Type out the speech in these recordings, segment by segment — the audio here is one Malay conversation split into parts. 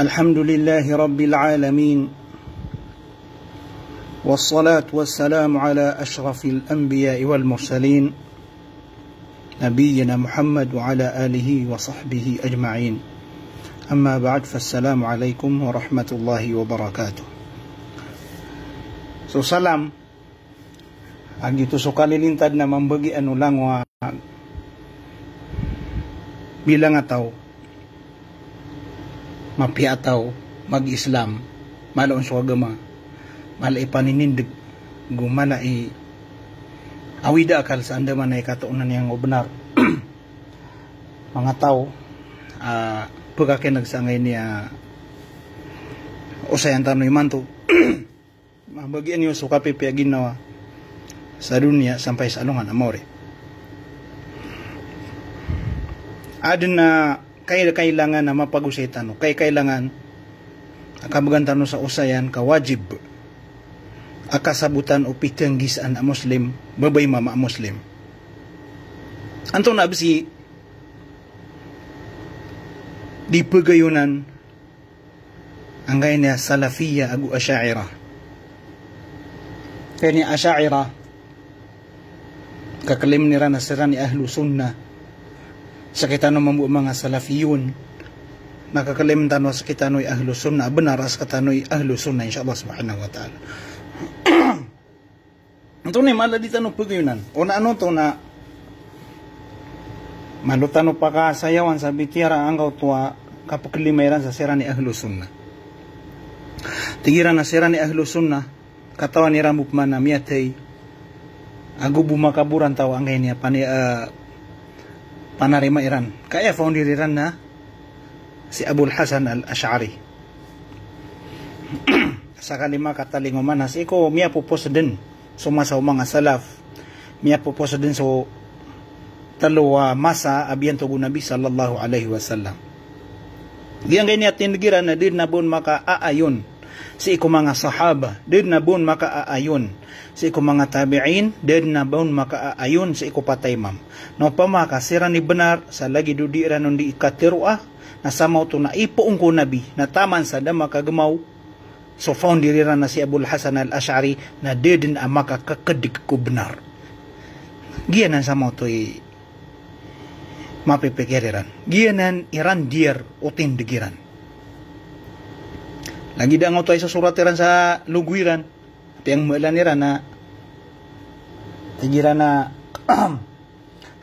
الحمد لله رب العالمين والصلاة والسلام على أشرف الأنبياء والمرسلين نبينا محمد وعلى آله وصحبه أجمعين أما بعد فالسلام عليكم ورحمة الله وبركاته. So salam agito so kalilintad na mambagi anu langwa bilang ataw mapiataw mag-Islam malaon sa agama malai paninindig gumalai awida akal sa andaman ay katuunan yang benar mga tao pagkakin nagsangay niya usayan tanoy manto mabagian niyo so kapipiya ginawa sa dunia sampai sa alungan amore adun na kailangan na mapag-usay tano kailangan akabagan tano sa usayan kawajib akasabutan o pitanggisan a Muslim babay mama a Muslim anto na absi di pagayunan ang gaya niya salafiyya agu asya'ira kaya ni asya'ira kakalim nira na sira ni ahlu sunnah sa kitano mga salafiyun nakakalimtan wa sa kitano'y ahlu sunnah benar sa kitano'y ahlu sunnah insyaallah subhanahu wa ta'ala. Ito ni maladi tanong pagayunan o na ano to na malutano pa ka sayawan sa bitira anggaw tuwa kapaglimairan sa sira ni ahlu sunnah tigiran na sira ni ahlu sunnah katawan ni Rambup man na miyatay agubu makaburan tawa ang niya panarima Iran kaya founder Iran na si Abul Hasan al-Ash'ari sa kalima katalinguman na si ko miya pupos din sumasaw mga salaf miya pupos din so talowa masa abiyanto Nabi sallallahu alaihi wasallam diyan ganyan tindigiran na din na bun maka aayon si iko mga sahaba din na bun maka aayon si iko mga tabi'in din na bun maka aayon si iko patay mam no pamaka sira ni benar sa lagi dudira nun di ikatiruah na samaw to na ipoong ko Nabi na taman sa dama kagamaw so found diriran na si Abul Hasan al-Ash'ari na din ang makakakadig ko benar giyanan samaw to mapipikiriran giyanan Iran dier o tindigiran lagi da nga to ay sa surat Iran sa lugwiran yang maalan nira na tigiran na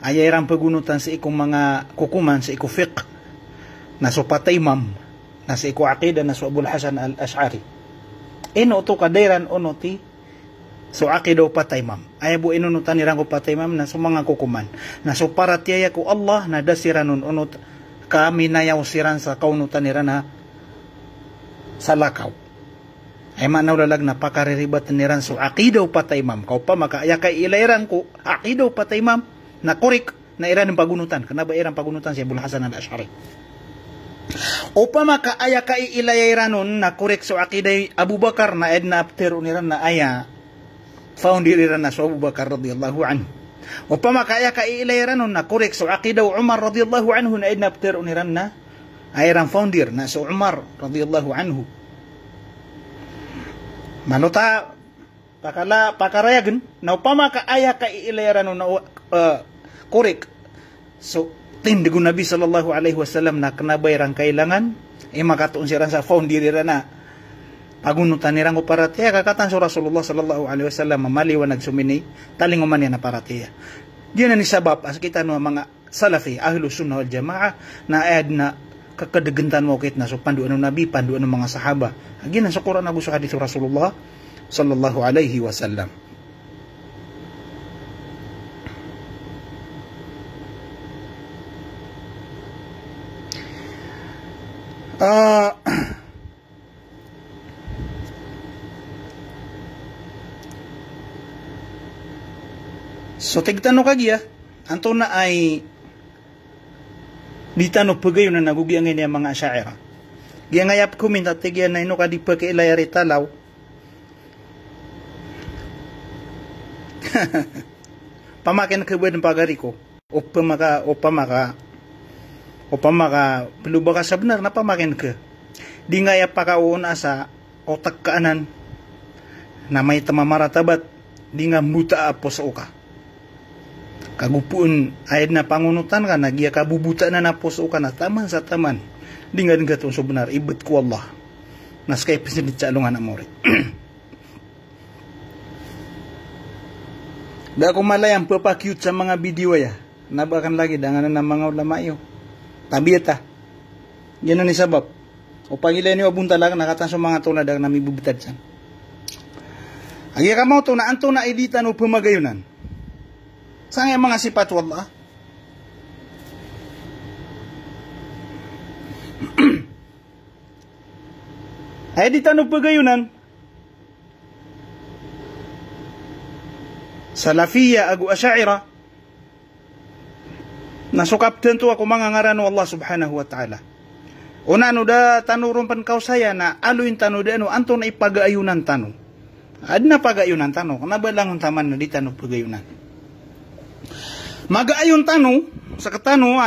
ayairan pagunutan sa ikong mga kukuman sa ikong fiqh na so patay imam na sa ikong aqida na so Abul Hasan al-Ash'ari ino to kadairan ono ti so aqida o patay imam ayabu inunutan nirang ko patay imam na so mga kukuman na so para tiyaya ko Allah na dasiranon ono kami nayaw siran sa kaunutan nira na sa lakaw ay manawlalag na pakariribat niran so aqidaw patay imam kau pa makaaya kay ilairan ko aqidaw patay imam na korik na iran ng pagunutan kanaba iran pagunutan si Abul Hasan al-Ash'ari o pa makaaya kay ilairanon na korik so aqiday Abu Bakar na edna after uniran na aya found iriran na so Abu Bakar radhiyallahu anhu o pa makaaya kay ilairanon na korik so aqidaw Umar radhiyallahu anhu na edna after uniran na ayran founder na so Umar radhiyallahu anhu manuta pakarayagan na upama ka aya ka iilayarano na korek so tindigo Nabi sallallahu alaihi wasallam na kanabayrang kailangan makatuon siya sa founder na pagunutan nirang uparatiya kakatan so Rasulullah sallallahu alaihi wasallam mamaliwanag sumini talinguman niya na paratiya diyan na ni sabab as kita no mga salafi ahlu sunnah wal jamaah na ayad na kakadagantan mo kit na so panduan ng Nabi panduan ng mga sahaba agin sa Quran abu sa hadith Rasulullah sallallahu alaihi wasallam so tigtanong kagya anto na ay di tanong pagayon na nagugiang niya mga asya'ira. Giyang ayap kuminta tigyan na ino ka di pagkailayari talaw. Pamakin ka buwan ng pagari ko. O pamaka pelubaka sa benar na pamakin ka. Di nga ya pakauuna sa otak kaanan na may tamamaratabat, di nga buta apo sa uka. Kagupuan ayad na pangunutan ka, nagya kabubuta na po sa uka na taman sa taman. Di nga din gatong benar, ibet ko Allah. Nas kay pisinit sa alungan amore. Da ko malayang papakyut sa mga video ya. Nabakan lagi danganan ng mga ulama yo. Tabiyata. Yan ni sabab. O pagila niyo abun talaga nakatan sa mga tulad ang namibubitad san. Agi ka mo to na anto na editan o pumagayunan. Saan yung mga sifat wallah? Editan o pagayunan. Salafiyya agu asy'ira. Nasukap tentu ako mga ngaran Allah subhanahu wa ta'ala. Una no da tanurong pan kau saya na aluin tanu da no anto na ipagayunan tanu. Adna pagayunan tanu kana ba lang taman na di tanu pagayunan. Magayun tanu sa katanu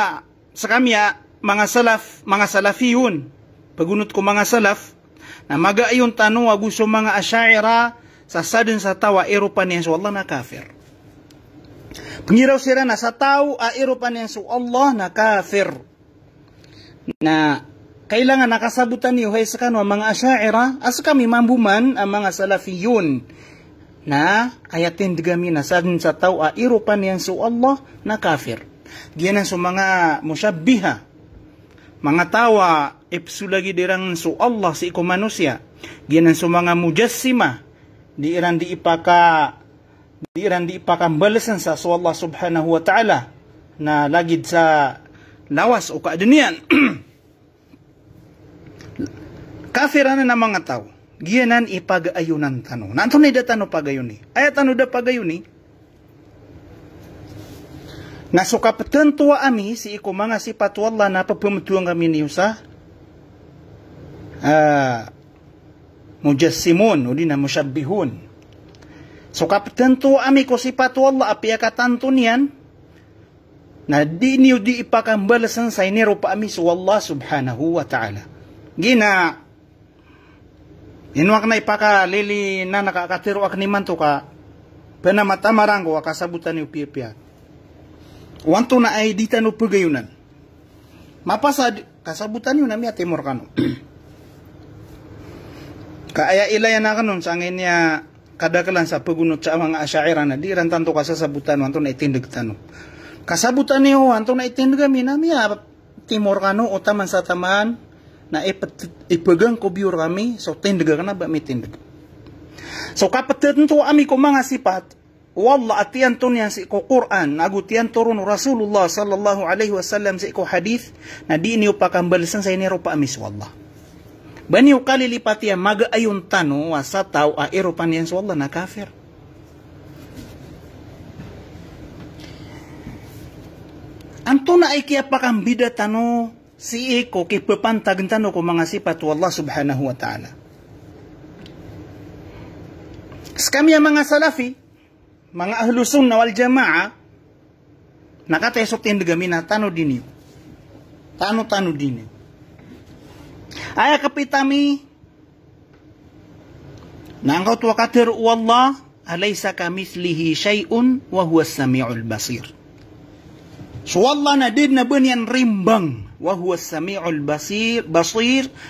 sa kami mga salaf, mga salafiyun. Pagunot ko mga salaf na magayun tanu aguso mga asy'ira sa sadin sa tawa Eropa niya so Allah na kafir. Pangiraw sila na sa tao Eropa niya so Allah na kafir. Na kailangan nakasabutan niyo hay sa kanwa mga asy'ira as kami mambuman ang mga salafiyun na ayatin digami na sadin sa tao Eropa niya so Allah na kafir. Diyan so mga musyabbiha. Mga tawa ipsulagi dirang so Allah si iko manusia. Diyan so mga mujassima. Di iran di ipakambalasan sa so Allah subhanahu wa ta'ala na lagid sa lawas o kaadunian. Kafiran na mga tao. Giyanan ipag-ayunan tano. Nanto na da tano pagayuni. Ay tano da pagayuni. Nasukapatan tuwa ami si iko mga sifat wallah na papamutuang kami niyo sa mujassimun o di na musyabbihun. So kapten to ami ko sifat wallah api akatanto niyan na di niyo di ipakambalasan sa iniro pa ami so Allah subhanahu wa ta'ala. Gina inwak na ipakalili na nakakatiro ak ni manto ka penamatamarang ko akasabutan niyo pia-pia. Wanto na ay di tano pagayunan. Mapasad kasabutan niyo nami atimor kano. Kaya ilayan na kanon sa angin niya kadakalan sa pagunot sa mga asy'ira na di ran tanto kasasabutan wanto na itindig tano. Kasabutan niyo wanto na itindig kami nami timor kano o taman sa taman na ipagang ko biur kami so tindig ka na ba mitindig. So kapatid to ami ko mga sifat wallah atiyan to niya si ko Quran agutiyan turun Rasulullah sallallahu alaihi wasallam si ko hadith na di niyo pakambalisan sa iniro pa amis wallah. Baniw kalilipat yan, mag-ayun tano sa tao Eropa niyan so Allah na kafir. Anto na ay kaya pakambida tano si iko kipapantag tano ko mga sifat wallah subhanahu wa ta'ala. Skami mga salafi, mga ahlusun na wal jama'a, nakatesok tindigami na tano din yun. Tano din yun. Ay kapitami nangkaw tuwa katir wallah alaysa kamithlihi syai'un wa huwa as-sami'ul basir. So wallah na din na banyan rimbang wa huwa as-sami'ul basir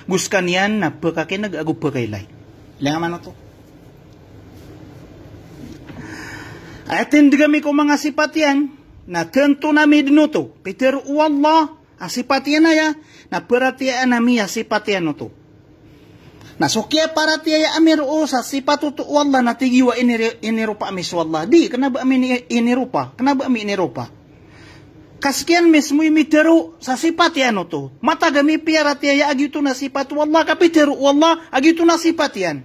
guskan yan na pakakinag agu pakailay. Ilang man to. Atin digami ko mga sifat yan na tentu na midnuto Peter wallah sifat yan na ya na perhatian nami sifat yan to. Na sokya para tiya amir o sa sifat to wallah na tigiwa inirupa amis wallah. Di kenapa amin inirupa? Kenapa amin inirupa? Kaskian mismo imiteru sa sifat yan to. Mata gami piara tiya agito na sifat wallah kapiteru wallah agito na sifat yan.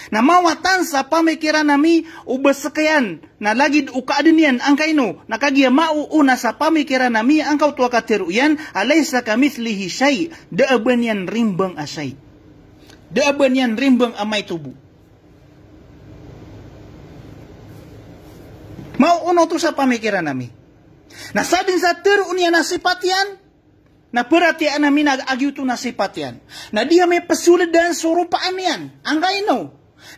Na mawatan sa pamikiran nami ubasakayan na lagid ukaadinian ang kaino nakagiya mauuna sa pamikiran nami ang kautua katiru yan alaysa kamithlihi syai daaban yan rimbang asay daaban yan rimbang amay tubo mauuna to sa pamikiran nami nasadin sa tiru niya na sifat yan na perhati namin agi ito na sifat yan. Na dia may pasulad dan surupaan yan. Ang kaino.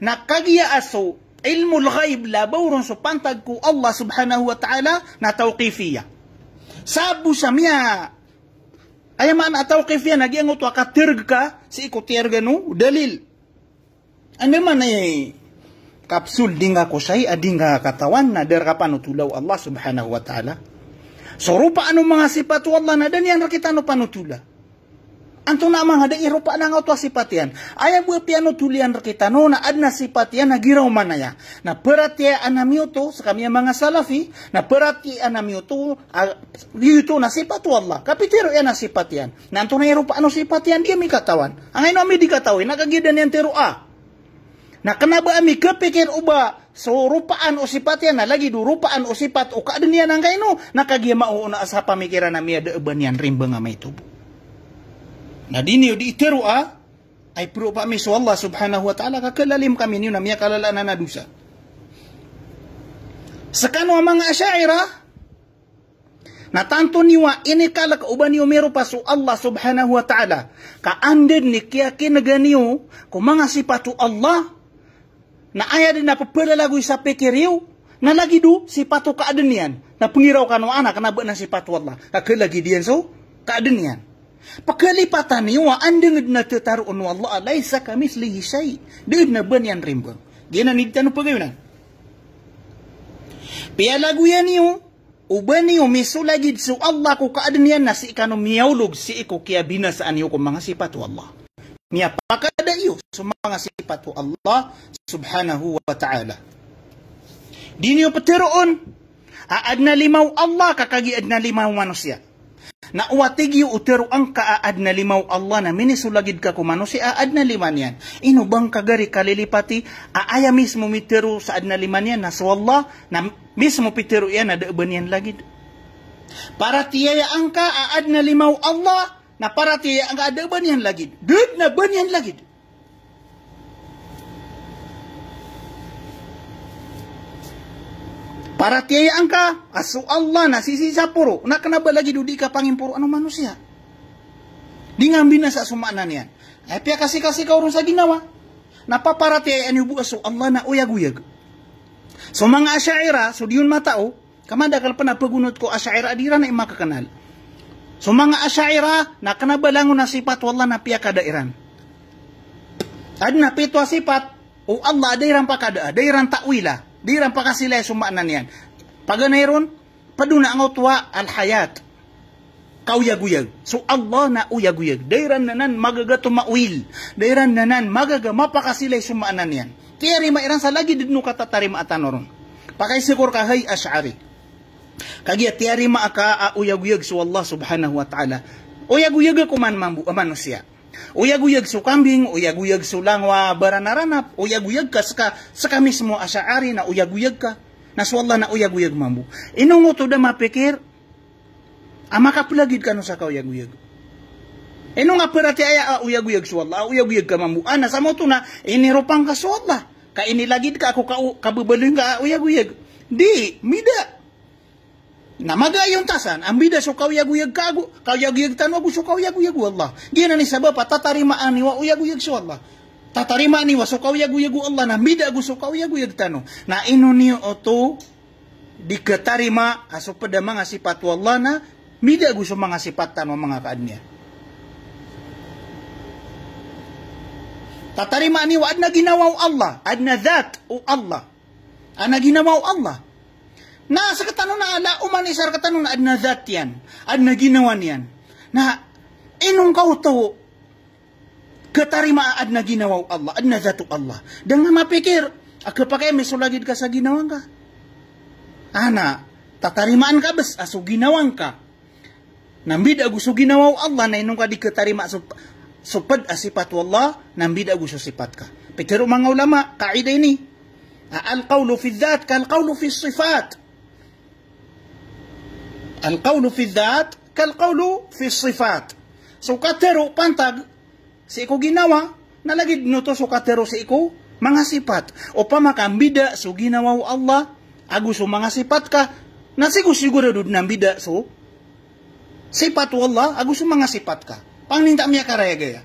Na kagiya aso ilmul ghaib labaw ron so pantag ko Allah subhanahu wa ta'ala na tawqifiyya. Sabu sa miya. Ayaman at tawqifiyya nagiang ito akatirg ka si ikotirga no dalil. Ano man ay kapsul dinga ko say adinga katawan na derkapan tulaw Allah subhanahu wa ta'ala. So rupa ano mga sifat Allah na dan yan rakita no panutula. Anto na mga da irupa na nga sifat yan. Aya buat piano tulian rakita no na adna sifat yan na giraw manaya. Na perati anamyo to sa kami mga salafi na perati anamyo to dito na sifat Allah. Kapitero yan na sifat yan. Na anto na irupa ano sifat yan di mi katawan. Ang ayno mi di katawin nagagidan yan tero Na kenapa ami kepikir uba so rupaan o sifat yan na lagi do rupaan o sifat o kaadun yan ang kaino nakagiya mauuna sa pamikiran na miya daaban yan rimba nga may tubo. Na dini di iteru ay pro pa mi so Allah subhanahu wa ta'ala kakalalim kami niyo na miya kalala na nadusa. Sakano ang mga asyaira na tanto niwa ini kala kauban niyo mero pa so Allah subhanahu wa ta'ala kaandin ni kiyakin na ganiyo kung mga sifatu Allah na aya din na papalalagoy sa pekiriw, na lagi do, sipatu kaadun yan. Na pangiraw ka no anak, na ba na sipatu Allah. Kakalagi diyan so, kaadun yan. Pagkalipatan niyo, andang na tataroon no Allah, laysa kamislihi shay. Doon na ba niyan rimbang. Diyan na nidita no pagayunan. Piyalago yan niyo, uban niyo, misulagid so Allah ko kaadun yan na si ikano miyawlog, si iko kaya binasaan niyo kung mga sipatu Allah. Niya pakada iyo sa mga sifat Allah subhanahu wa ta'ala. Di niyo patiroon, aad na limaw Allah kakagi ad na limaw manusia. Na uwatig yu utero ang kaaad na limaw Allah na minisulagid ka ko manusia, aad na liman yan. Ino bang kagari kalilipati, aaya mismo mitero sa ad na liman yan, na sa Allah, na mismo pitero yan, na daaban yan lagid. Para tiyaya ang ka, aad na limaw Allah, na para tiya ang ada banyan lagid. Dud na banyan lagid. Para tiya ang ka, aso Allah na sisi sa puro. Na kanaba lagi di ka pangimpuro ano manusia. Di ngambil na sa sumanan yan. Ay piya kasi ka urun sa ginawa. Napapara tiya ang ibu aso Allah na uyag-uyag. So mga asyaira, so diyon matao, kamadakal pa na pagunot ko asyaira adira na imakakanal. So mga asyaira na kanabalangon na sifat wallah na piya kadairan. Ad na pito sifat o Allah dairan pa kada, dairan takwila, dairan pa kasila sumaanan yan. Paganayron, paduna ang utwa al-hayat. Kauyag-uyag. So Allah na uyag-uyag. Dairan nanan magagato mawil. Dairan nanan magaga mapakasila sumaanan yan. Tiyari mairan sa lagi didno katatari maatanoron. Pakaisikor ka hay asyari. Kagya tiyari maaka uyag-uyag so Allah subhanahu wa ta'ala. Uyag-uyag ko man manusia. Uyag-uyag so kambing, uyag-uyag so langwa baranaranap, uyag-uyag ka saka mismo asyari na uyag-uyag ka. Na so Allah na uyag-uyag mambu. Inong to da mapikir, makapulagid ka no sa kauyag-uyag. Inong aperati aya uyag-uyag so Allah, uyag-uyag ka mambu. Ana sa mo to na inirupang ka so Allah. Kainilagid ka ako kabubaloy ka uyag-uyag. Di, mida. Na magayon tasan, ang bida so kauyag-uyag ka ako, kauyag-uyag tano ako so kauyag-uyag Allah. Gina ni sabab tatarimaan ni wa uyag-uyag so Allah. Tatarimaan ni wa so kauyag-uyag Allah na bida ako so kauyag-uyag tano. Na ino niyo oto di katarima aso pada mga sifat Allah na bida ako so mga sifat tano mga kaadnya. Tatarimaan ni wa adna ginawaw Allah, adna that o Allah. Ana ginawaw Allah. Na sa katanong na ala, umanisar katanong na adna that yan, adna ginawan yan, na inong kauto, katarima adna ginawaw Allah, adna that Allah. Dan nga mapikir, kapag may sulagid ka sa ginawang ka. Ana, tatarimaan ka bas, aso ginawang ka. Nambid agu so ginawaw Allah, na inong ka di katarima supad asipat Allah, nambid agu so sipat ka. Pero mga ulama, kaida ini, al-qawlu fi dhat, kal-qawlu fi sifat. Al-qawlu fi dhat, kal-qawlu fi sifat. So katero, pantag, si iko ginawa, nalagid nuto so katero si iko, mga sifat. O pamakambida, so ginawaw Allah, agu so mga sifat ka, nasigo siguro doon ng bida so, Sifat wallah, agus mga sifat ka. Paninta miya karaya gaya.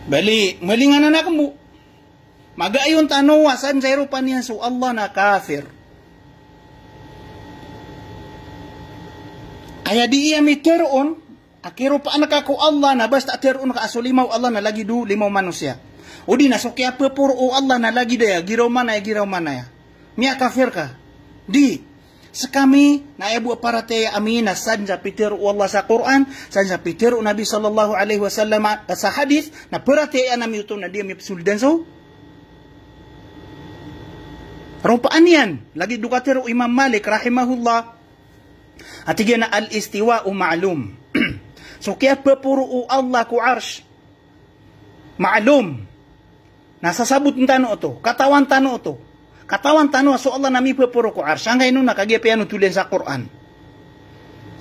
Bali, malingan na kamu. Magayon tanawa, saan sa Europa niya so Allah na kafir. Aya di iya miteron, akiro pa anak ako Allah na basta teron ka aso limaw Allah na lagi du limaw manusia. O di na so kaya pepur o Allah na lagi daya, giraw mana ya. Miya kafir ka. Di. Sekami na ibu para teya amina sanja pitiru Allah sa Quran, sanja pitiru Nabi sallallahu alaihi wasallam sa hadis na para teya nami uto na dia mipsuldan so. Rupaan yan. Lagi dukatiru Imam Malik rahimahullah. Atiga na al-istiwa'u ma'lum. So kaya pepuru Allah ku arsh. Ma'lum. Nasasabot ng tano ito. Katawan tano ito. Katawan tano so Allah nami pepuru ku arsh. Ang ngayon na kagiyapayan tulen sa Quran.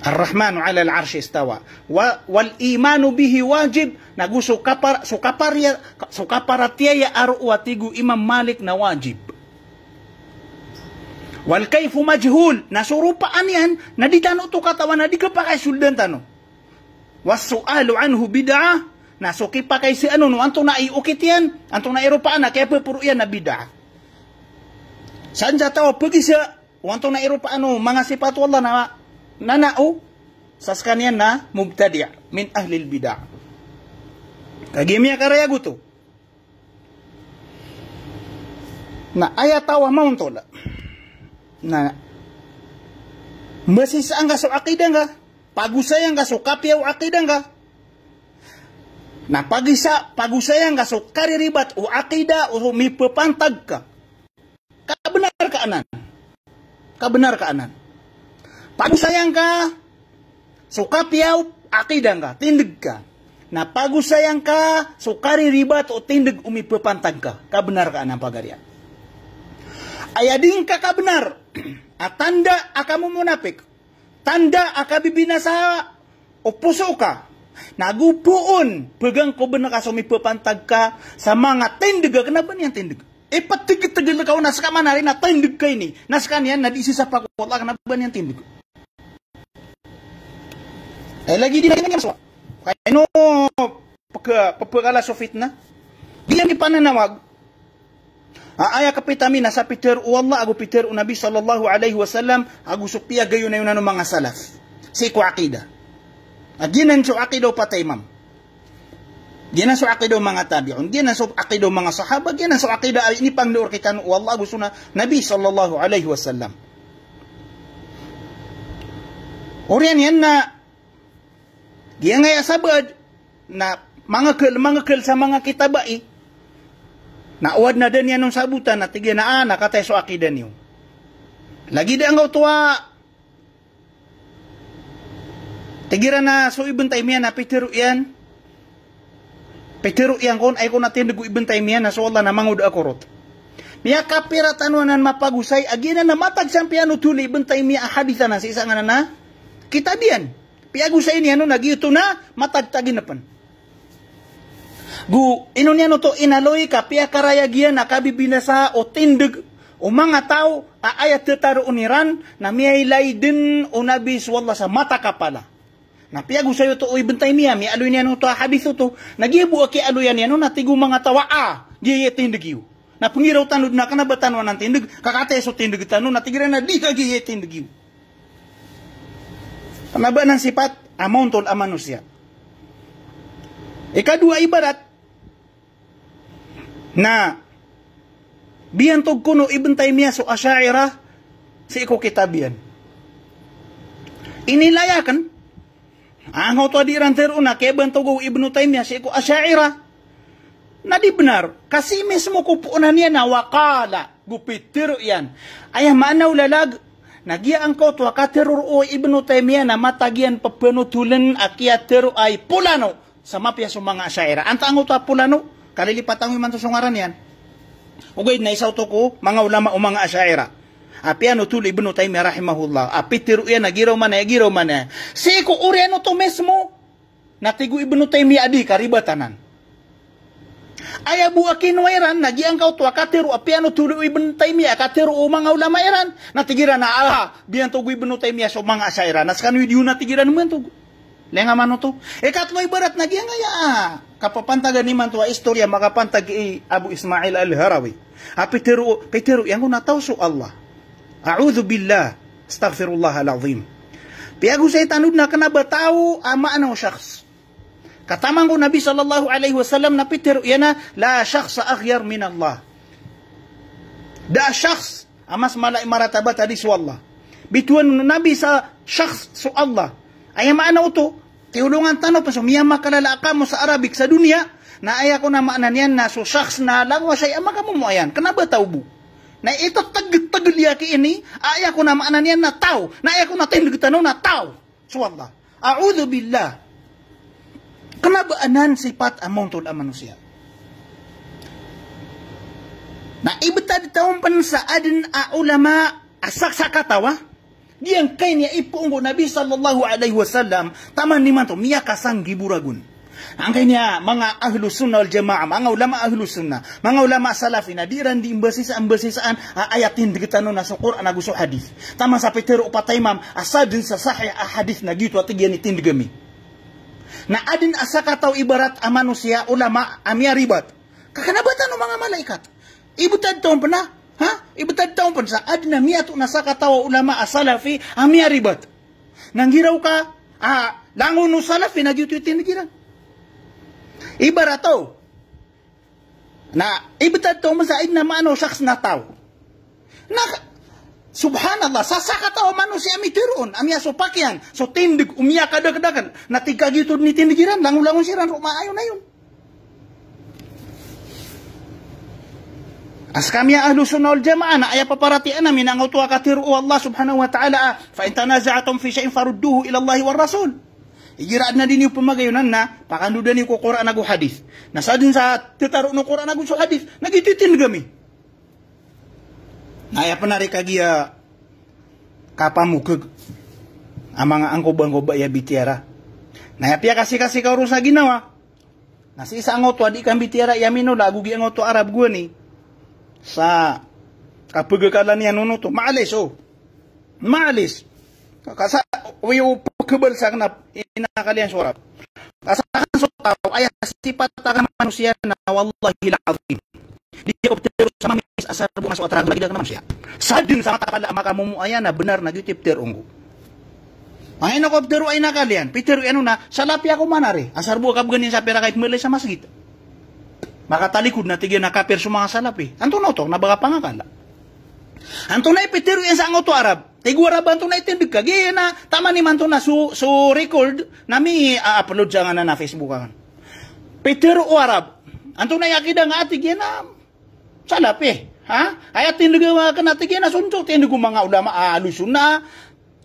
Ar-Rahmanu ala al-arsh istawa. Wal imanu bihi wajib. Naguso kaparatiya aru watigu Imam Malik na wajib. Wal kayfu majhul, nasurupaan yan, naditano to katawan, na di ka pa kay suldan tano. Wasu'alu anhu bid'ah, nasuki pa kay si ano, no, anto na iukit yan, anto na irupaan na, kaya pupuro yan na bid'ah. Saan sa tao, pagi siya, anto na irupaan, no, mga sifat wallah na nanao, sas kanyan na mubtadi' min ahlil bid'ah. Kagimya karaya guto. Na ayatawa mauntola. Na masisaan ka so akidah nga, pagusayang ka so kapyaw akidah nga, na pagusayang ka so kariribat o akidah o mipapantag ka, kabenar ka anan, pagusayang ka so kapyaw akidah nga, tindig ka, na pagusayang ka so kariribat o tindig o mipapantag ka, kabenar ka anan pagarian. Ayading ka kabenar, at tanda akamu munapik, tanda akabibinasa o puso ka, nagupuon, pegang ko benar ka sumipapantag ka sa mga tindig, kenapa niyan tindig? Patigil-tigil na ka na sa kamanarin na tindig ka ini, nas kanyan, nadisisa pa ko, wala kenapa niyan tindig? Lagi din na yan so, kaya no, pagkakala so fitna, diyan ipananawag, aya kapitami nasa Peter Allah agu Peter Nabi sallallahu alaihi wasallam agu supia gayon na yun mga salaf. Si ko akida. Aginan so akido patay imam. Ginan so akido mga tabi'un, ginan so akido mga sahaba, ginan so akida ay ini pang door kita no Allah agu suna Nabi sallallahu alaihi wasallam. Orian yan na giyan nga sabad na mga kel sa mga kitabai. Naawad na din yan ng sabutan na tigyan na nakatay so akidan niyo. Lagi di ang tuwa. Tigira na so ibentay miya na pitiro yan. Pitiro yan kon ay ko natin nag ibentay miya na so Allah na mangud akorot. Miya kapira tanuanan mapagusay agina na matag sampiano tuli ibentay miya haditha na sa isa nga na kita diyan. Piagusay niya no nagito na matagtagin na pan. Gu, ino niya no to inaloy ka, piya karayagian na kabibinasa o tindig o mga tao, aayat tetaro uniran, na miyaylay din o nabis wallah sa mata ka pala. Na piya gu sayo to o ibentay miya, mi aloy niya no to hadith to, nagibu aki aloyan niya no, natigo mga tawa, giye tindig yu. Na pungiraw tanod na kanabatan wa ng tindig, kakatay so tindig tanod, natigira na di ka giye tindig yu. Panaba ng sipat, amountol a manusia. Ikadua ibarat, na biyantog kuno ibentay miya so asyaira si iko kitabian. Inilayakan ang to adiran teruna kay bantog ibnu Taymiyah si iko asyaira. Na di benar kasi mismo kupunan niya na wakala gupitir yan. Ayah manaw lalag nagia ang ko to katerur o ibnu Taymiyah na matagian papenutulen akia teru ay pulano sa mapya so mga asyaira. Anta ang to pulano kalilipat ang iman to sungaran yan. Ugay na isaw to ko, mga ulama o mga asyaira. Apiano tuloy Ibnu Taymiyah rahimahullah. Apitiru yan, nagiraw man na. Si ko uriano to mesmo. Natigo Ibnu Taymiyah di karibatanan. Aya buakin wairan nagiangkaw to akatiru apiano tulo Ibn Taymiyah akatiru o mga ulama iran natigiran na biyan to Ibn Taymiyah so mga asairan naskan video natigiran man to lenga mano to katlo ibarat nagiangaya kapapantagan ni man to istorya makapantag Abu Ismail Al-Harawi Peteru yang na tawso Allah a'udzu billah astaghfirullah al-azim piago sa tanud na kanaba tao ama ano syakhs katamang ko Nabi sallallahu alaihi wasallam na Peter yana la syakhs akhyar min Allah. Da syakhs amas malai maratabat hadis wallah. Bituan Nabi sa syakhs su Allah. Ay maana uto tiulungan tanong pa so miyama kalalaka mo sa Arabic sa dunia na aya ko na maanan yan na so syakhs na langwa say ama ka mo ayan. Kanaba tawbu. Na ito tagtagil yaki ini aya ko na maanan yan na tao. Na aya ko na tindig tanong na tao. Su Allah. A'udzu billah. Kenabaanan sifat among tol manusia. Na ibtad taong pansaadin a ulama asak sakatawa. Diang kay niya ipungo Nabi sallallahu alaihi wasallam taman ni manto miya kasang giburagun. Ang kay niya mga ahlus sunnah wal jamaah, mga ulama ahlus sunnah, mga ulama salafi na diran di imbasisaan ayatin digitano na sa Quran aguso hadis. Tama sa Peter upatay mam asadin sa sahih hadis na gitu at yan itindigami. Na adin asakataw ibarat a manusia ulama amia ribat. Kakanabatan ng mga malaikat. Ibutad taon pa na. Ibutad taon pa sa adin na miya to nasakataw ulama asalafi amia ribat. Nanggiraw ka, langon no salafi nagyutuitin nagiran. Ibarat to. Na ibutad taon pa sa adin na maano syaks na tao. Subhanallah, sasaka tao manusia ami tiruon, ami aso pakyan, so tindig, umiya kadagdagan, natika gitu ni tindigiran, langun-langun siran, maayon na yun. As kami ahlu sunnah wal jamaah na aya paparatian namin ang utuwa katiru Allah subhanahu wa ta'ala, fa in tanaza'atum fi syai'in farudduhu ila Allah war rasul. Igiraad na din yung pumagayunan na, pakandudan yung Quran nagu hadis. Nasadin sa titaro ng Quran nagu hadis, nagititin kami. Naya panari kagia kapamukeg ang mga angkobang-koba ya bitiara. Naya piya kasi kauro sa ginawa. Nasi isa angoto adi kan bitiara yamino lagu gi angoto Arab gua ni. Sa kapagakalan niya nuno to. Maalis oh. Maalis. Kasa wayo kebal sa kanap inakalian suarap. Kasakan so tao ay sifat akan manusia na wallahi al-azim. Dia opter sama mis asar bunga so atrag lagi dengan manusia. Sadin sama takala maka mumuaya na benar na gitip ter ungu. Ay na koptero ay na kalian. Peter ano na salapi ako manare. Asar buka ganin sa pera kahit mulai sa masjid. Maka talikod na tigyan na kapir sa mga salapi. Anto na to nabaga pangakala. Anto na Peter yan sa angoto Arab. Tigwara ba anto na itindig ka. Gaya na tama ni manto na so record nami upload sa nga na Facebook kan. Peter o Arab. Anto na yakida nga atigyan na salapi. Ayat tindig mga kanatigyan na sunto. Tindig mga ulama alusunna.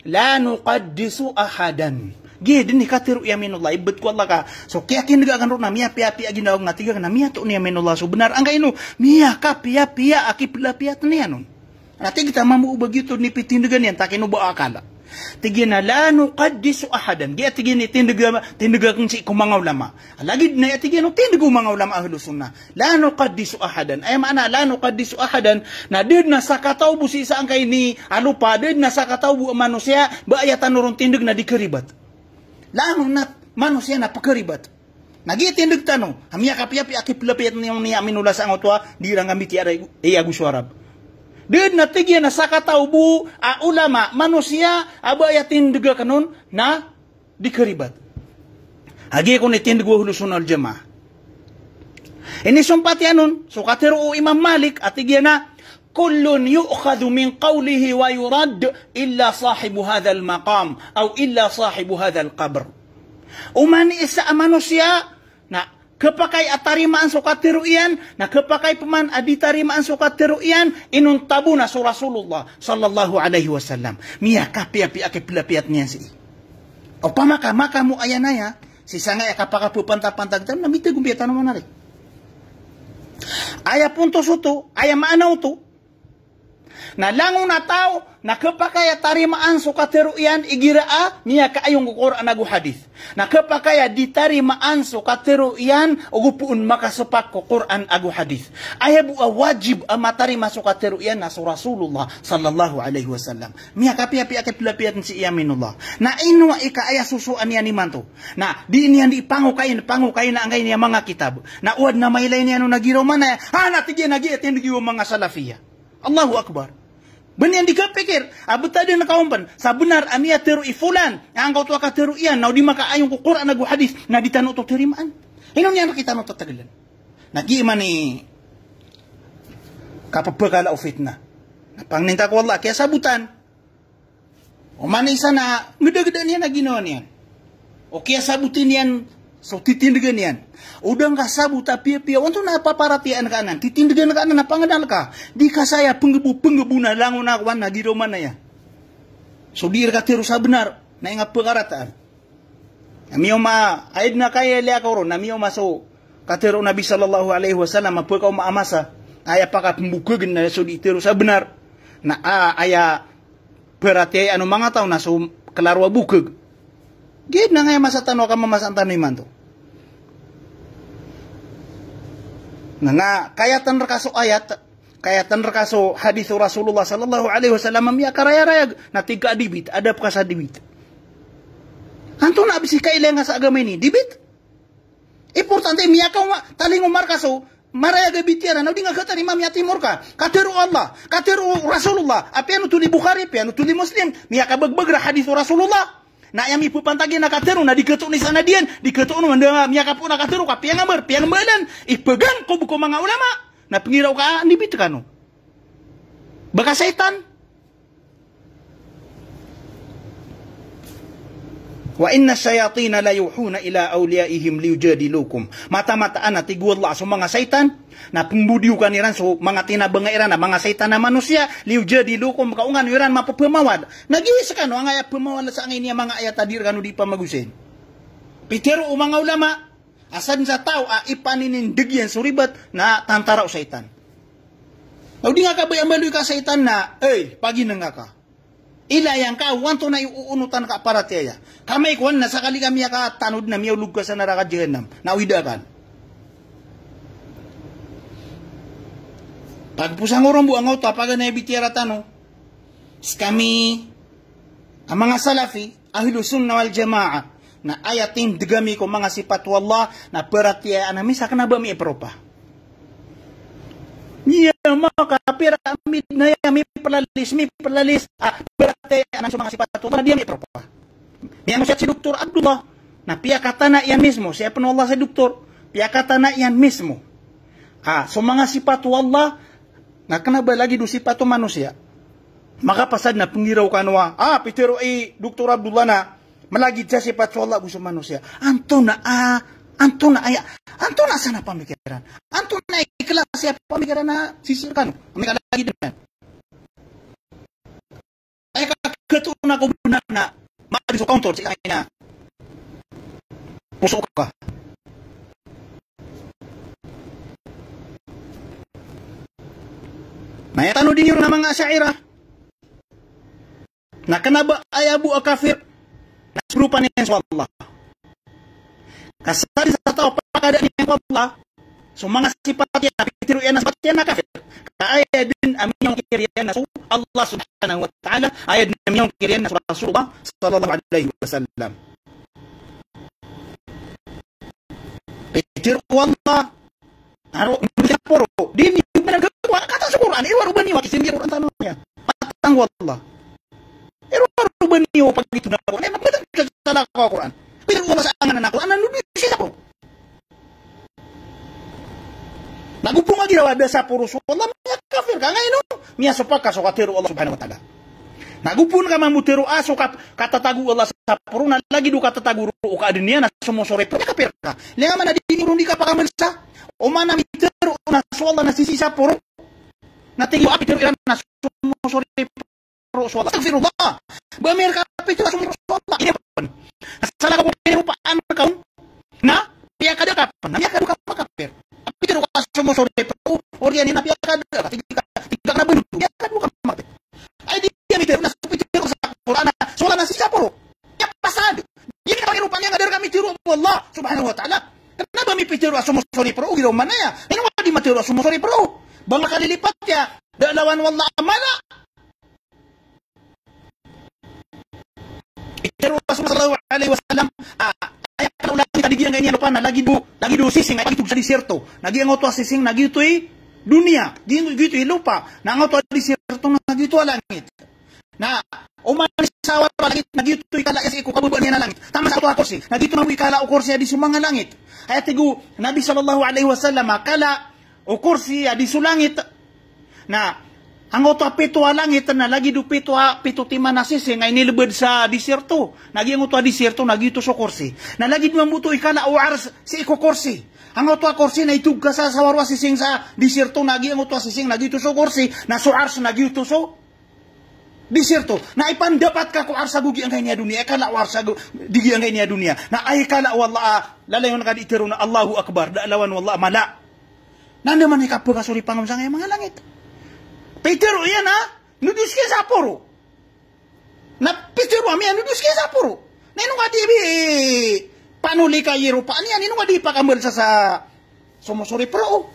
La nuqaddisu ahadan. Gede ni katiru yaminullah ibet ko Allah ka. So kaya kindig akan ro na miya pia ginawag na tiga na miya to ni yaminullah. So benar ang kaino miya ka pia aki pia taniya nun. Nati kita mamuubag ito ni pitindigan yan takin ba akala. Tigyan na la nuqaddisu ahadan. Gaya tigyan ni tindigan si kumanga ulama. Lagi na tigyan no tindig mga ulama ahlu sunnah. La nuqaddisu ahadan. Ay maana la nuqaddisu ahadan na did na sakataw bu si isa ang kay ni alupa did na sakataw bu manusia ba ayatan nurun tindig na dikeribat. Lano na manusia na pakeribat. Nagitindig tanong. Hamiya kapiapi akipilapit ni aminula sa angotwa di rang gamit Agus Arab. Did na tigyan na sakataw bu ulama manusia aba ayatin diga kanon na dikeribat. Hagi ko ni tindig wa hulusun al jamaah. Ini sumpati anon so katero Imam Malik atigyan na kullun yu'khadhu min qawlihi wa yurad illa sahibu hadha al maqam aw illa sahibu hadha al qabr. Umani isa manusia na kepakai atarimaan sukat tiruian, na kepakai peman aditarimaan sukat tiruian, inun tabu na Rasulullah sallallahu alaihi wasallam. Miya kapi-api ake pilapiat niyan si. O pamaka mo ayanaya, si sangay kapaka pupantag-pantag tam na mitay gumbiatan naman nari. Aya punto suto, aya maanaw to. Na langon na tao, nakapakaya tarimaan so kateruyan igiraa miya kaayong Quran agu hadis. Nakapakaya ditarimaan so kateruyan ugupuun makasupak ko Quran agu hadis. Ayabu wajib matarima so kateruyan na so Rasulullah sallallahu alaihi wasallam. Miya kapiapi akit lapiatan si iaminullah. Na inwa ika aya susuan niya ni manto. Na di iniyan di pangukain na angay niya mga kitab. Na uad na mailay niya no nagiro man na natigyan nagiit yung nagiyo mga salafiya. Allahu Akbar. Benar yang dikapikir, abu tadi nak kaumpan, sabenar amia teru ifulan, yang kau tua teru ian, nau di maka ayung ku Quran nagu hadis, na ditanu to terimaan. Ini yang kita nak tatagalan. Nagi mani kapapakala o fitna. Napangninta ko Allah, kaya sabutan. O mani sana, geda-geda niyan na ginawa niyan. O kaya sabutin niyan, so titindigan niyan. Udang ka sabut tapi pia untuk napa paratian kanan titindigan kanan apa ngadal ka di kasaya penggebu na langon na wan na giro mana ya so dir ka terus benar na nga pagarataan amiyo ma aid na kaya le ako ron amiyo ma so katero Nabi sallallahu alaihi wasallam apa kau maamasa aya paka pembukeugeun na so di terus benar na aya perati anu mga taw na so kelarwa bukeug gid na nga masa tanwa ka mamasan taniman to. Nah, kayatan rekaso ayat, kayatan rekaso hadis Rasulullah sallallahu alaihi wasallam miya karaya-raya na tiga dibit, ada pakasa dibit. Anto na abisi kailangan sa agama ini, dibit. Importante miya ka taling umar kaso, maraya gabitiara, na di nga katarima miya timur ka, kateru Allah, kateru Rasulullah, apiano tuli Bukhari, apiano tuli Muslim, miya ka bagbagra hadis Rasulullah. Na yang ipu pantagi na kateru na diketuk ni sana dian diketuk nu manda miya kapu na kateru ka piang amber piang badan ipegang ko buko mga ulama na pengiraw ka nibit kanu baka setan wa inna syayatina la yuhuna ila awliyaihim liyujadilukum mata-mataan na tigu Allah so mga setan na pembudiu kan iran so mga tinabanga iran na mga setan na manusia liyujadilukum kaungan iran mapapamawad nagis kanu ang aya pamawad sa angin niya mga ayat tadir kanu di pamagusin pitero mga ulama asan sa tao ipanindig yan suribat na tantara o setan o di nga kabay amaloy ka setan na pagi na nga ka ila yang ka wanto na iuunutan ka para tiya kamay kuan na sakali kami ka tanod na miyaw lugka sa neraka jahannam na uidakan pagpusang orang buang auto apaga na ibitiara tano kami ang mga salafi ahlu sunnah wal jamaah na ayatin digami ko mga sifat wallah na peratiya anami sa kanaba mi epropa niya maka piramid na yami pelalis berarti anak semua sifat Allah dia metropa yang siya si Dr. Abdullah na pia kata na iyan mismo siya penuh Allah si doktor pia kata na iyan mismo so mga sifat Allah na kenapa lagi do sifat manusia maka pasad na pengiraw kanwa pitero Dr. Abdullah na malagi siya sifat Allah gusto manusia anto na sana pemikiran. Anto na ikhlas siya pemikiran na sisirkan. Kami lagi dengan. Ay kakatuna ko benar na maadi sa counter sa kanya. Pusok ka. Mayatano din yun ng mga asyairah. Na kanaba ay abu akafir. Nasrupan niya sa Allah. Kasari sa tao pagkadaan niya ng Allah, so mga sifat yan, napitiru yan na sifat yan na kafir. Kaya din amin yung kiriyan na so Allah subhanahu wa ta'ala, ayad namin yung kiriyan na Rasulullah sallallahu alaihi wasallam. Pitiru Allah, naro, hindi poro, di niyo pinagagawa, kata sa Quran, iwaruban niyo, kisimbi Quran tanongnya, matang Allah. Iwaruban niyo, pag ito na Quran, magpatang sa Quran. Pero kung masangan na ako, ano siya po? Nagupong nga ginawa sa puro Allah, mga kafir ka ngayon, miya sopak ka, so katero Allah subhanahu wa ta'ala. Nagupon ka mamutero aso katatagu Allah sa puro, na lagi do katatagu ro ka din niya, na sumusore, pero kafir ka. Linga man na dinirun di ka pakamansa, o man na mitero na so Allah nasisi sa puro, natingyo apitero ilan na sumusore, pero so Allah, astagfirullah, bamir ka apitero sumusore Allah, ini pun. Salah ko pinupaan ka na piya kada kapan na piya kada ka makapir apitero ka sumusore pero oriyan na piya kada tiga na buntu piya kada ka makapir ay di piya mitero subhanahu wa ta'ala. Kenapa mi pitiro sumusuri pro giro manaya? Ino nga di matiro sumusuri pro. Bang kalilipat ya, dalawan wallah amala. Pitiro sallallahu alaihi wasallam ay lagi tadi yang ganyan lupa na lagi do sising ay sa diserto. Nagi ang auto sising nagi ito dunia. Gitu lupa. Na ang auto diserto nagi ito langit. Na umanis sa awal langit nagi ito ikala kasi ko kabubuan niya na langit. Tama sa auto kursi. Nagi ito ikala o kursi di sumanga langit. Ay tigo Nabi sallallahu alaihi wasallam kala o kursi di sulangit na ang auto pito langit na lagi do pito tima na sising ay nilebed sa diserto. Nagi ang auto diserto nagi ito sa kursi. Na lagi mamuto ikala o ars si iko kursi. Ang auto kursi na itug ka sa sawarwa sising sa diserto nagi ang auto sising nagi ito sa kursi na so ars nagi ito so diserto. Na ipandapat ka ko arsa gugi ang kanya dunia kala arsa digi ang kanya dunia. Na ay kala wallah lalayon ka itero na Allahu akbar dalawan wallah mala. Na naman ikapag kasuri pangam sa mga langit. Petero yan nudus ke saporo. Na Petero ami nudus ke saporo. Na ino nga di panuli ka yero pa niyan ino nga di pa kamel sa sumusuri pro.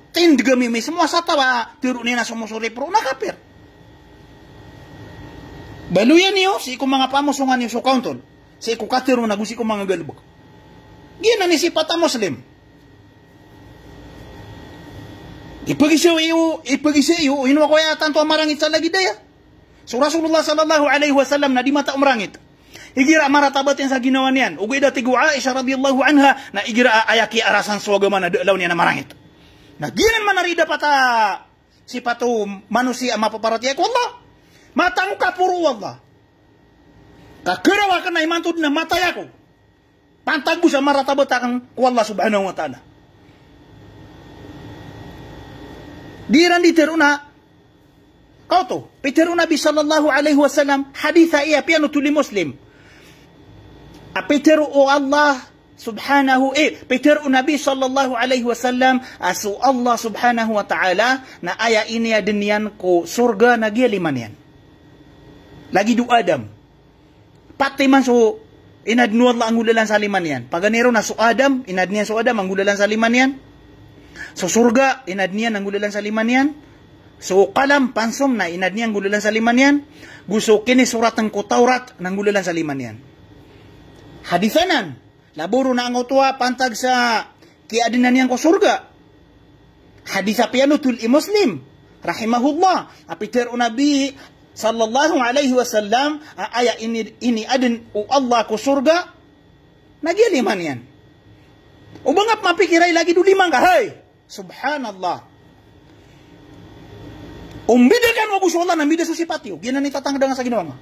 Tindgami may semua sa tawa tiro ni na sumusuri pro nakapir. Baluyan niyo si ko mga pamusungan niyo so countol. Si ko katero na gusi ko mga galbog. Gina ni si pata Muslim. Ipagisa iyo, ino ako ya tanto marangit sa lagi daya. So Rasulullah sallallahu alaihi wasallam na di mata umrangit. Igira maratabat yan sa ginawa niyan. Ugay da tigu Aisha radhiyallahu anha na igira ayaki arasan suwaga man na daulaw niya na marangit. Na ginan man narida pata si pato manusia mapaparati ako Allah. Matang kapuro Allah. Kakirawa ka na imantod na matay ako. Pantag mo sa maratabat akang ko Allah subhanahu wa ta'ala. Diran di teruna kau tu Peteru Nabi sallallahu alaihi wasallam haditha iya piano tuli Muslim. Peteru o Allah subhanahu Peteru Nabi sallallahu alaihi wasallam asu Allah subhanahu wa ta'ala na aya ini adenian ko surga nagia liman yan. Lagi du Adam. Pati man so inadnu Allah angulalan sa liman yan. Paganero na so Adam inadnian so Adam angulalan sa liman yan. So surga, inad niyan ang gulalan sa liman yan. So kalam, pansom na inad niyan ang gulalan sa liman yan. Gusto kini suratan ko Taurat ng gulalan sa liman yan. Hadithanan, laburo na ang utwa pantag sa kiadinan niyan ko surga. Haditha pianutul Muslim, rahimahullah. Apiter Nabi sallallahu alaihi wasallam, aya ini adin o Allah ko surga, nagyaliman yan. Ubangap mapikiray lagi du limang kahay. Subhanallah. Umbida kan wagus Allah na mida susipati. Ginan ni tatang dengan sa ginawa mo.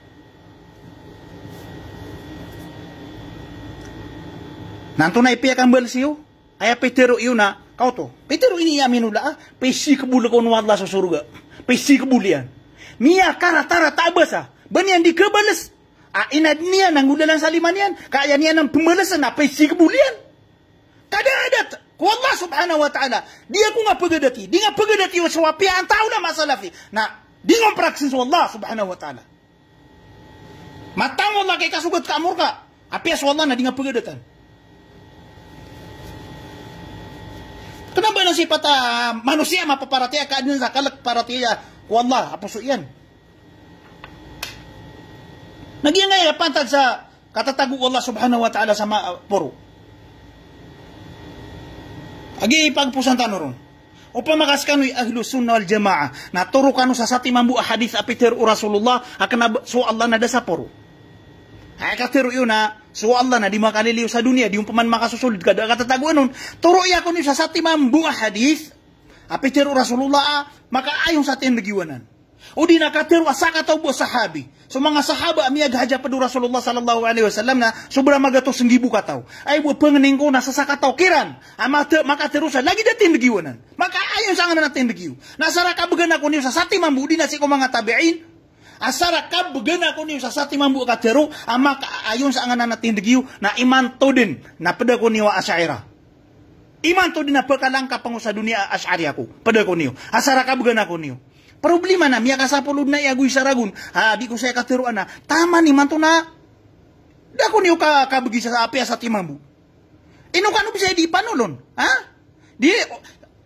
Nanto na ipiyak ang balsiyo. Ay Petero iyon na. Kau to. Petero ini yaminula. Pesi kebul kon wala sa surga. Pesi kebulian. Mia karatara tabasa. Banyan di kebalas. Inad niya nang ulalan sa liman yan. Kaya niya ng pemalasan na pesi kebulian. Kada adat. Ku Allah subhanahu wa ta'ala. Dia ku nga pagadati. Di nga pagadati wa sawapi ang tao na masalafi. Na di nga praksis wa Allah subhanahu wa ta'ala. Matang Allah kay kasugat ka amur ka. Api as Allah na di nga pagadatan. Kenapa na si pata manusia mapaparatiya kaadun sa kalak paratiya ku Allah. Apuso yan. Nagyan nga pantad sa katatago Allah subhanahu wa ta'ala sa puro. Agi pagpusan tanuron. O pamakaskano ahlu sunnah wal jamaah. Naturo kanu sa sati mambu hadith apiter Rasulullah akan so Allah na da sa poro. Ay katero yun na so Allah na di makaliliw sa dunia di paman makasusulid kada katataguan nun. Turo iya ko ni sa sati mambu hadith apiter Rasulullah maka ayon sa atin nagiwanan. O di nakatero asaka tao bo sahabi. So mga sahaba amiyag haja pa do Rasulullah sallallahu alaihi wasallam na sobra magato 1,000 kataw. Ay bo panganing ko nasa sakataw kiran. Makatero sa lagi datin nagiwanan. Maka ayon sa nga natin nagiw. Nasara kabagan ako niyo sa sati mambu di na si ko mga tabi'in. Asara kabagan ako niyo sa sati mambu katero maka ayon sa nga natin nagiw na iman to din na pada ko niyo Asy'ariyah. Iman to din na pagkalangka pango sa dunia Asy'ariyah ko. Pada ko niyo. Asara kabagan ako niyo. Problema na, miya kasapulod na iagoy saragun. Di ko saya katiruan na. Tama ni, manto na. Dako niyo kabagi sa api sa timambu. Ino kanu bisa di panulon. Ha? Di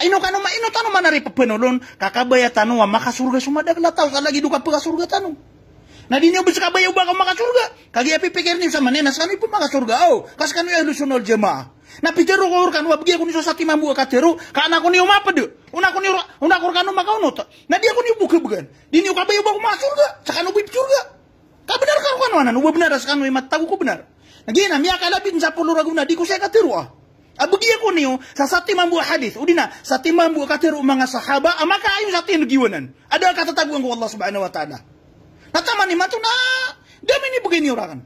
ino kanu tanu manari papanulon kakabaya tanu wa maka surga sumadag lataw sa lagi duka pa surga tanu. Na di niyo bisa kabaya ba ka maka surga. Kagi api pikir niyo sa manenas kanu pun maka surga. Oh, kas kanu ahlu sunnah wal jamaah. Na pitero ko kan wa bigi ko ni sa timambu katero kana ko niyo mapad. Una ko kanu maka unot. Na di ko niyo buka bukan. Di niyo kabaya ba ko maka surga. Sa kanu bi surga. Ka benar ka ko anan, uba benar sa kanu matago ko benar. Nagina miya kalabin sa pulo raguna di ko siya katero ah. Abagi ako niyo sa timambu hadis. Udina sa timambu katero mga sahaba maka ayon sa tinugiwanan. Ada katataguan ko Allah subhanahu wa ta'ala. Nataman ni matu na dami ni begini orang.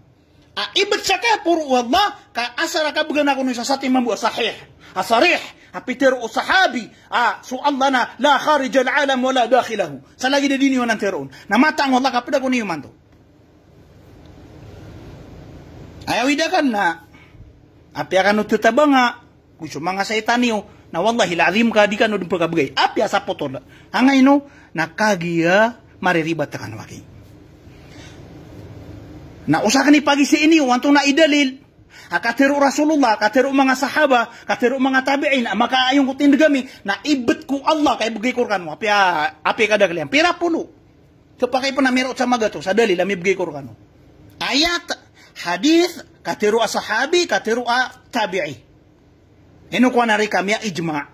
Ibat saka puro Allah ka asara ka bugan ako niyo sa timambu sahih. Asarih apiter sahabi so Allah na la kharij al alam wala dakhilahu. Sa lagi de dini wanan teron. Na mata ang Allah kapida ko niyo manto. Ayawida kan na api akan tutabanga kuso mga saitan niyo na wallahi lazim ka di kanu dumpa kabagay api asa potol hangay no nakagiya mariribat kan waki na usakan ni pagi si ini wanto na idalil akatero Rasulullah katero mga sahaba katero mga tabi'in maka ayong kutin gami na ibet ku Allah kay bugay kurkan mo api kada kalian pira pulo kapakay pa na meron sa magato sa dalil ami bugay kurkan ayat hadis katero sahabi katero tabi'i. Ino ko na rin kami ijma.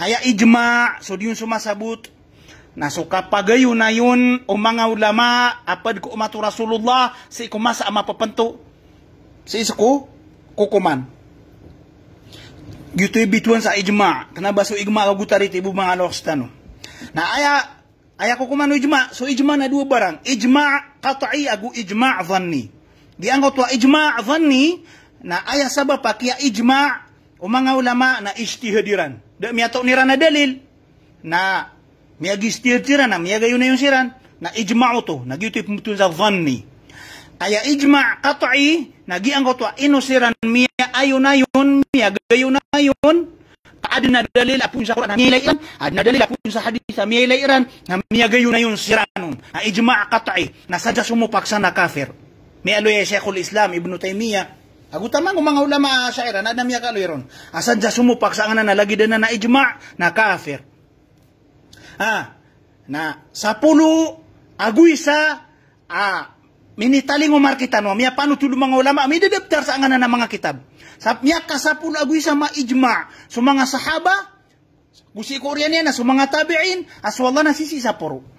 Aya ijma so diyon sumasabot na so kapagayo na yun o mga ulama apad ko umatu Rasulullah si kumasa ama papanto si isako kukuman. Gito bituan sa ijma. Kanaba so ijma kagutari tibu mga lokstano. Na aya kukuman no ijma. So ijma na dua barang. Ijma qat'i agu ijma dhanni. Dianggot wa ijma' dhanni na aya sabab pakia ijma' o mga ulama na ijtihadiran. Da miyato niran na dalil na miyagi ijtihadiran na miyagayon na yung siran na ijma'o to nagyuto pumutun sa dhanni. Aya ijma' qat'i nagianggot wa inusiran miya ayon na yun miyagayon na yun adna dalil apun sa Quran miyailan adna dalil apun sa hadis miyailan na miyagayon na yun siranon na ijma' qat'i na sadya sumupak sa na kafir. May aloy Sheikhul Islam Ibn Taymiyyah. Agutamang mga ulama syaira na namiya ka aloy ron. Asan dya sumupak sa nga na lagi na ijma' na kafir. Na sa pulo aguy sa minitaling umarkitan mo. Miya paano tulo mga ulama. May dadaptar sa nga na mga kitab. Sa miya ka sa pulo aguy sa ma-ijma' sa mga sahaba. Gusi ko riyan yan na sa mga tabi'in. Aswallah na sisi sa puro.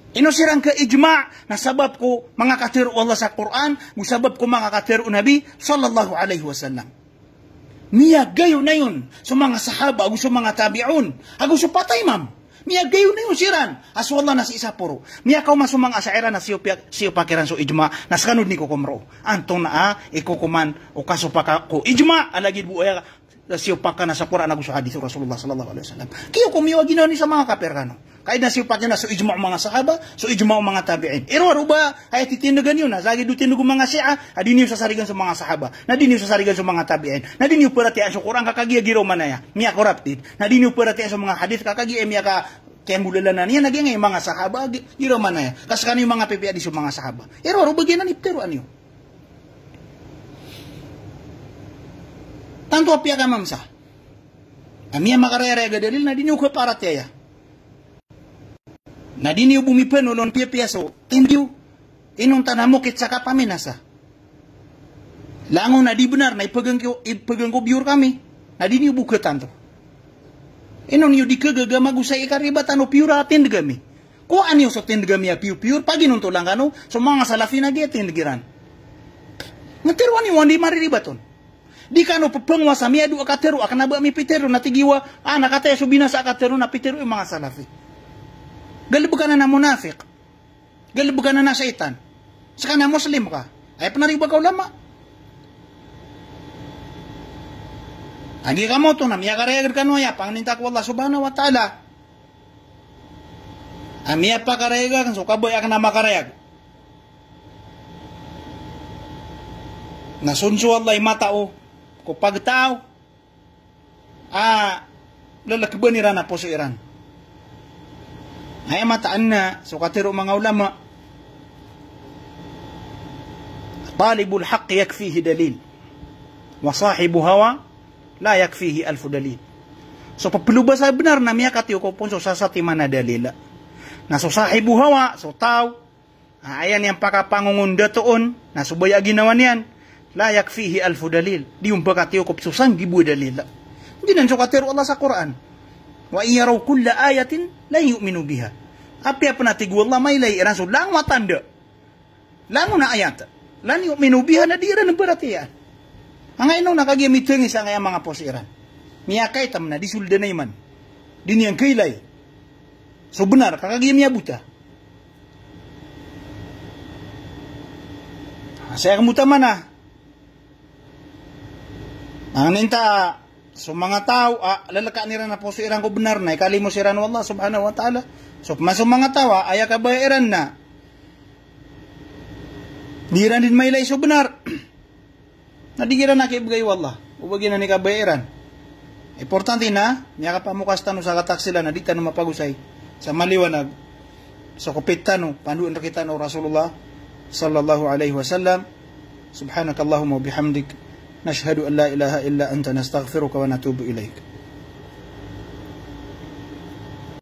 Inusirang ka ijma' na sabab ko mga katiru Allah sa Quran, musabab ko mga katiru Nabi sallallahu alaihi wasallam. Miya gayo na yun sa mga sahaba, sa mga tabi'un, sa patay mam. Miya gayo na yun siran. Aswallah na si isa puro. Miya kaw masumang asaira na siyo pakiran so ijma' na sakanod ni kukumro. Antong na ikukuman o kasupaka ko ijma' alagid buaya siyo paka na sa Quran sa hadis Rasulullah sallallahu alaihi wasallam. Kiyo kumiwa ginani sa mga kapir kano. Kahit na siya na so ijma' mga sahaba, so ijma' mga tabi'in. Iro ba ay titindagan yun na sagi do tindugo mga Syiah, adiniyo sa sarigan sa mga sahaba, nadiniyo sa sarigan sa mga tabi'in. Nadiniyo perhatian sa Quran kakagiya giro manaya, miya corrupted. Nadiniyo perhatian sa mga hadis kakagiya miya ka kembulalanan niya naging mga sahaba giro manaya. Kas kanu yung mga PPA di sa mga sahaba. Iro bagyan ni pero anyo. Tanto apya ka mamsa. Amiya makarere ga dalil nadiniyo ko paratya. Na dini bumipen ulon piyaso, tindiw, inong tanamo kitsaka paminasa. Langon na di benar na ipagang ko biur kami, na dini buketan to. Inong yu dikagaga magusay ikaribatan o piura tindgami. Ko anyo so tindgami ya piur pagi nunto lang kano, so mga salafi na gaya tindgiran. Ngatirwan ni wandi mariribaton. Di kano pepengwa sa miya du akatero, akan naba mi pitero na tigiwa, nakataya subina sa akatero na pitero yung mga salafi. Galibukan na munafik. Galibukan na syaitan. Saka na muslim ka. Ay panariba ka ulama. Agi ka mo to na miya karayag ka no ya. Panganinta ko Allah subhanahu wa ta'ala. Amiya pa karayag ka. So kaboy ka na makarayag. Nasunso Allah matao. Kupag tao. Lalakban nira na po sa Iran. Ay mataan na so katiro mga ulama talibul haqq yakfihi dalil wa sahibu hawa la yakfihi alfu dalil. So papilubasa benar na miyakati ko pun so sasati mana dalila. Na so sahibu hawa, so tao, ayan yang pakapangungunda toon, na subaya ginawan yan, la yakfihi alfu dalil. Di yung pakati ko so sanggibu dalila. Hindi nan so katiro Allah sa Quran. Wa iyaraw kulla ayatin la yu'minu biha. Apa natigu Allah may lairan so lang matanda. Lang na ayat. Lan yu'minu biha na dira ng beratian. Ang inong nakagimiteng isa ngayang mga posiran. Miyakay tam na disulda na iman. Din yang kailay. So benar kakagim niya buta. Saya kemuta mana? Ang ninta so mga tao lalaka nira na posiran ko benar na ikali mo siran Allah subhanahu wa ta'ala. So masuk mga tao aya kabayaran na. Diran din may lay so benar. Nadigiran na kibigay wallah. Ubagi na ni kabayaran. Importante na, niya ka pamukas tano sa katak sila na di tano mapagusay sa maliwanag. So kupit tano, panduan ra kita no Rasulullah sallallahu alaihi wasallam. Subhanakallahumma wa bihamdik. Nashhadu an la ilaha illa anta nastaghfiruka wa natubu ilaik.